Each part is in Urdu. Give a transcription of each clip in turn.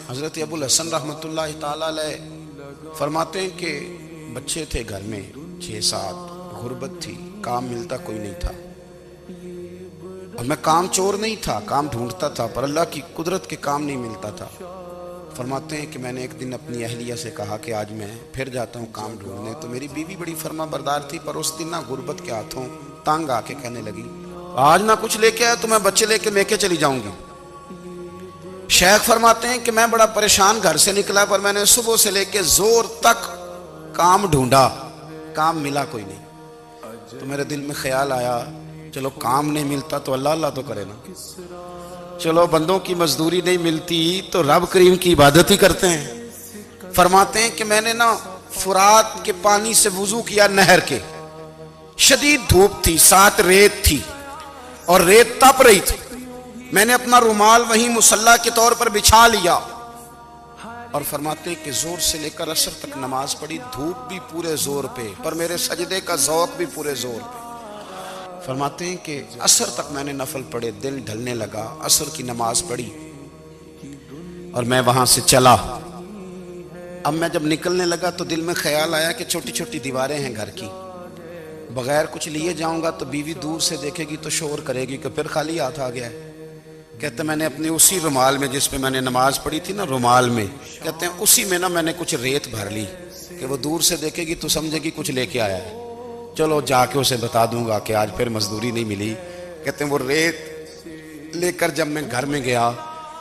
حضرت ابو الحسن رحمتہ تعالی علیہ فرماتے ہیں کہ بچے تھے گھر میں 6-7، غربت تھی، کام ملتا کوئی نہیں تھا، اور میں کام چور نہیں تھا، کام ڈھونڈتا تھا، پر اللہ کی قدرت کے کام نہیں ملتا تھا۔ فرماتے ہیں کہ میں نے ایک دن اپنی اہلیہ سے کہا کہ آج میں پھر جاتا ہوں کام ڈھونڈنے، تو میری بیوی بڑی فرما بردار تھی، پر اس دن نہ غربت کے ہاتھوں تانگ آ کے کہنے لگی آج نہ کچھ لے کے آیا تو میں بچے لے کے میکے چلی جاؤں گی۔ شیخ فرماتے ہیں کہ میں بڑا پریشان گھر سے نکلا، پر میں نے صبح سے لے کے زور تک کام ڈھونڈا، کام ملا کوئی نہیں۔ تو میرے دل میں خیال آیا چلو کام نہیں ملتا تو اللہ اللہ تو کرے نا، چلو بندوں کی مزدوری نہیں ملتی تو رب کریم کی عبادت ہی کرتے ہیں۔ فرماتے ہیں کہ میں نے نا فرات کے پانی سے وضو کیا، نہر کے، شدید دھوپ تھی، ساتھ ریت تھی اور ریت تپ رہی تھی، میں نے اپنا رومال وہیں مصلی کے طور پر بچھا لیا، اور فرماتے ہیں کہ زور سے لے کر عصر تک نماز پڑھی، دھوپ بھی پورے زور پہ پر میرے سجدے کا ذوق بھی پورے زور پہ۔ فرماتے ہیں کہ عصر تک میں نے نفل پڑھے، دل ڈھلنے لگا، عصر کی نماز پڑھی اور میں وہاں سے چلا۔ اب میں جب نکلنے لگا تو دل میں خیال آیا کہ چھوٹی چھوٹی دیواریں ہیں گھر کی، بغیر کچھ لیے جاؤں گا تو بیوی دور سے دیکھے گی تو شور کرے گی کہ پھر خالی ہاتھ آ گیا ہے۔ کہتے ہیں میں نے اپنے اسی رومال میں جس پہ میں نے نماز پڑھی تھی نا، رومال میں، کہتے ہیں اسی میں نا میں نے کچھ ریت بھر لی کہ وہ دور سے دیکھے گی تو سمجھے گی کچھ لے کے آیا ہے، چلو جا کے اسے بتا دوں گا کہ آج پھر مزدوری نہیں ملی۔ کہتے ہیں وہ ریت لے کر جب میں گھر میں گیا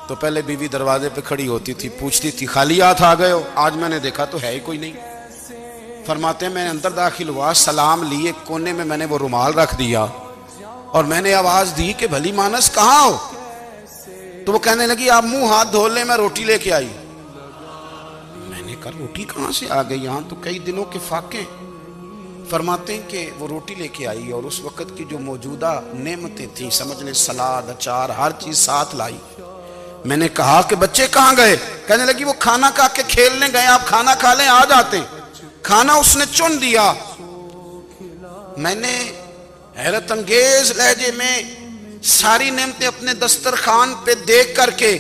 تو پہلے بیوی دروازے پہ کھڑی ہوتی تھی، پوچھتی تھی خالی ہاتھ آ گئے ہو؟ آج میں نے دیکھا تو ہے ہی کوئی نہیں۔ فرماتے ہیں میں اندر داخل ہوا، سلام لیے، کونے میں نے وہ رومال رکھ دیا اور میں نے آواز دی کہ بھلی مانس کہاں ہو؟ تو وہ کہنے لگی آپ منہ ہاتھ دھو لیں، میں روٹی لے کے آئی۔ میں نے کہا روٹی کہاں سے آ گئی، یہاں تو کئی دنوں کے فاقے۔ فرماتے ہیں کہ وہ روٹی لے کے آئی اور اس وقت کی جو موجودہ نعمتیں تھیں، سمجھ لیں سلاد، اچار، ہر چیز ساتھ لائی۔ میں نے کہا کہ بچے کہاں گئے؟ کہنے لگی وہ کھانا کھا کے کھیلنے گئے، آپ کھانا کھا لیں آ جاتے ہیں۔ کھانا اس نے چن دیا۔ میں نے حیرت انگیز لہجے میں ساری نعمتیں اپنے دسترخوان پہ دیکھ کر کے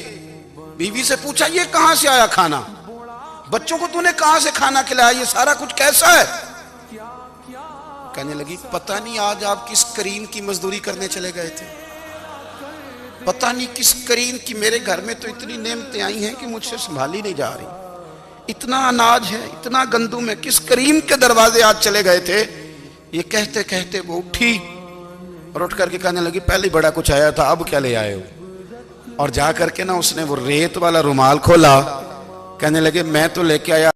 بیوی سے پوچھا یہ کہاں سے آیا کھانا؟ بچوں کو تو نے کہاں سے کھانا کھلایا؟ یہ سارا کچھ کیسا ہے؟ کہنے لگی پتہ نہیں آج آپ کس کریم کی مزدوری کرنے چلے گئے تھے، پتہ نہیں کس کریم کی، میرے گھر میں تو اتنی نعمتیں آئی ہیں کہ مجھ سے سنبھالی نہیں جا رہی، اتنا اناج ہے، اتنا گندم ہے، کس کریم کے دروازے آج چلے گئے تھے؟ یہ کہتے کہتے وہ اٹھی اور اٹھ کر کے کہنے لگی پہلے بڑا کچھ آیا تھا، اب کیا لے آئے ہو؟ اور جا کر کے نا اس نے وہ ریت والا رومال کھولا، کہنے لگے میں تو لے کے آیا